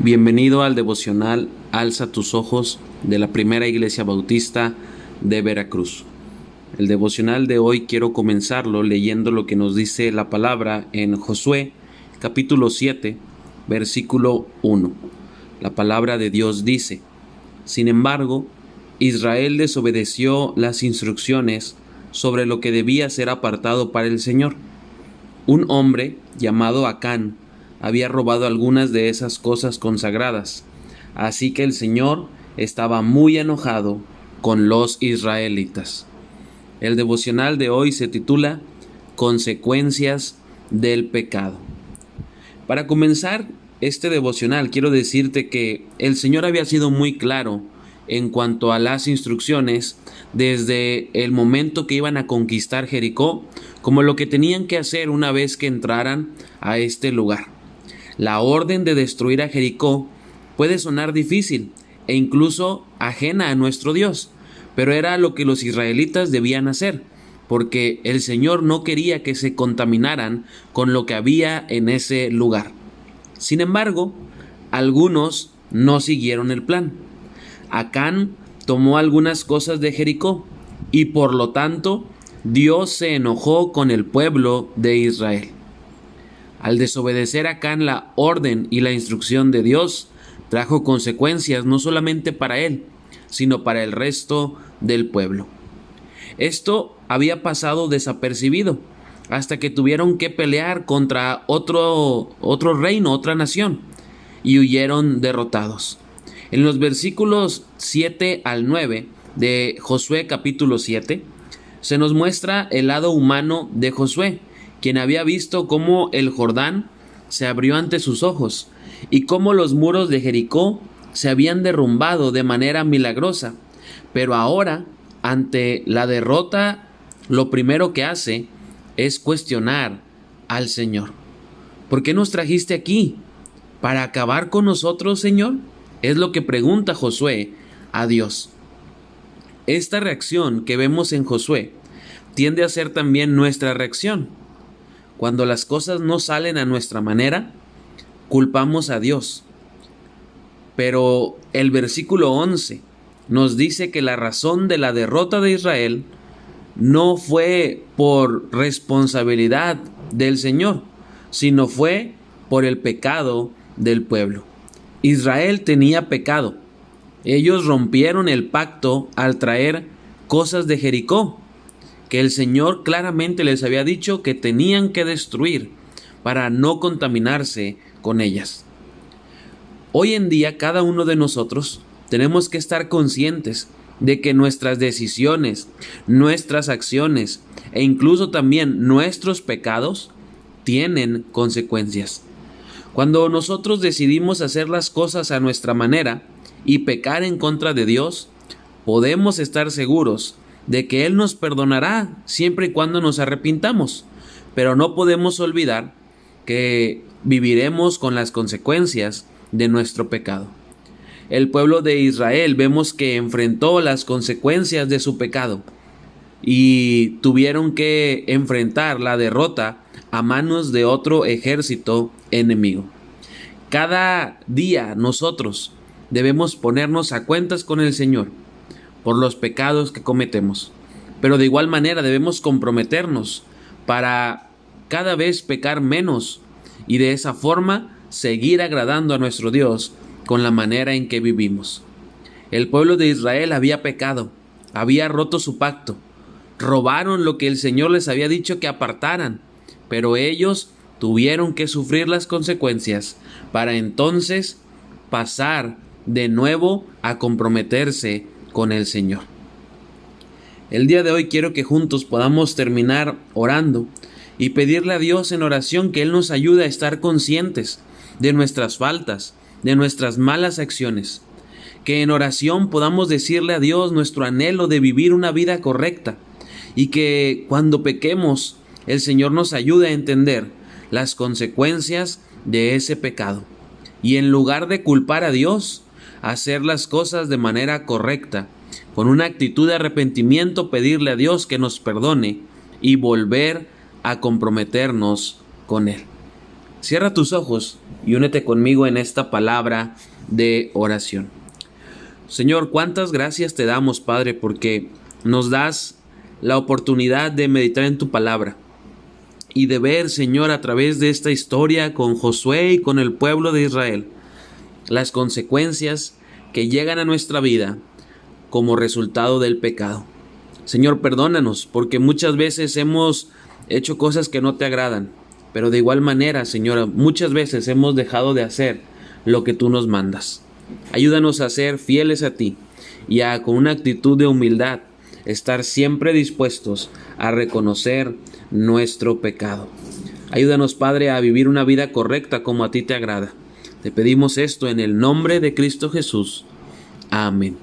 Bienvenido al devocional Alza tus ojos de la Primera Iglesia Bautista de Veracruz. El devocional de hoy quiero comenzarlo leyendo lo que nos dice la palabra en Josué, capítulo 7, versículo 1. La palabra de Dios dice: Sin embargo, Israel desobedeció las instrucciones sobre lo que debía ser apartado para el Señor. Un hombre llamado Acán había robado algunas de esas cosas consagradas, así que el Señor estaba muy enojado con los israelitas. El devocional de hoy se titula Consecuencias del pecado. Para comenzar este devocional, quiero decirte que el Señor había sido muy claro en cuanto a las instrucciones desde el momento que iban a conquistar Jericó, como lo que tenían que hacer una vez que entraran a este lugar. La orden de destruir a Jericó puede sonar difícil e incluso ajena a nuestro Dios, pero era lo que los israelitas debían hacer, porque el Señor no quería que se contaminaran con lo que había en ese lugar. Sin embargo, algunos no siguieron el plan. Acán tomó algunas cosas de Jericó y por lo tanto Dios se enojó con el pueblo de Israel. Al desobedecer Acán la orden y la instrucción de Dios, trajo consecuencias no solamente para él, sino para el resto del pueblo. Esto había pasado desapercibido hasta que tuvieron que pelear contra otro reino, otra nación, y huyeron derrotados. En los versículos 7 al 9 de Josué capítulo 7, se nos muestra el lado humano de Josué, quien había visto cómo el Jordán se abrió ante sus ojos y cómo los muros de Jericó se habían derrumbado de manera milagrosa. Pero ahora, ante la derrota, lo primero que hace es cuestionar al Señor. ¿Por qué nos trajiste aquí? ¿Para acabar con nosotros, Señor? Es lo que pregunta Josué a Dios. Esta reacción que vemos en Josué tiende a ser también nuestra reacción. Cuando las cosas no salen a nuestra manera, culpamos a Dios. Pero el versículo 11 nos dice que la razón de la derrota de Israel no fue por responsabilidad del Señor, sino fue por el pecado del pueblo. Israel tenía pecado. Ellos rompieron el pacto al traer cosas de Jericó, que el Señor claramente les había dicho que tenían que destruir para no contaminarse con ellas. Hoy en día cada uno de nosotros tenemos que estar conscientes de que nuestras decisiones, nuestras acciones e incluso también nuestros pecados tienen consecuencias. Cuando nosotros decidimos hacer las cosas a nuestra manera y pecar en contra de Dios, podemos estar seguros de que Él nos perdonará siempre y cuando nos arrepintamos, pero no podemos olvidar que viviremos con las consecuencias de nuestro pecado. El pueblo de Israel vemos que enfrentó las consecuencias de su pecado y tuvieron que enfrentar la derrota a manos de otro ejército enemigo. Cada día nosotros debemos ponernos a cuentas con el Señor por los pecados que cometemos, pero de igual manera debemos comprometernos para cada vez pecar menos y de esa forma seguir agradando a nuestro Dios con la manera en que vivimos. El pueblo de Israel había pecado, había roto su pacto, robaron lo que el Señor les había dicho que apartaran, pero ellos tuvieron que sufrir las consecuencias para entonces pasar de nuevo a comprometerse con el Señor. El día de hoy quiero que juntos podamos terminar orando y pedirle a Dios en oración que Él nos ayude a estar conscientes de nuestras faltas, de nuestras malas acciones, que en oración podamos decirle a Dios nuestro anhelo de vivir una vida correcta y que cuando pequemos el Señor nos ayude a entender las consecuencias de ese pecado y en lugar de culpar a Dios, hacer las cosas de manera correcta, con una actitud de arrepentimiento, pedirle a Dios que nos perdone y volver a comprometernos con Él. Cierra tus ojos y únete conmigo en esta palabra de oración. Señor, cuántas gracias te damos, Padre, porque nos das la oportunidad de meditar en tu palabra y de ver, Señor, a través de esta historia con Josué y con el pueblo de Israel, las consecuencias que llegan a nuestra vida como resultado del pecado. Señor, perdónanos, porque muchas veces hemos hecho cosas que no te agradan, pero de igual manera, Señor, muchas veces hemos dejado de hacer lo que tú nos mandas. Ayúdanos a ser fieles a ti y a, con una actitud de humildad, estar siempre dispuestos a reconocer nuestro pecado. Ayúdanos, Padre, a vivir una vida correcta como a ti te agrada. Te pedimos esto en el nombre de Cristo Jesús. Amén.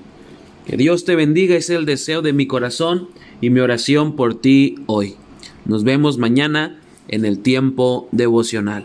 Que Dios te bendiga, es el deseo de mi corazón y mi oración por ti hoy. Nos vemos mañana en el tiempo devocional.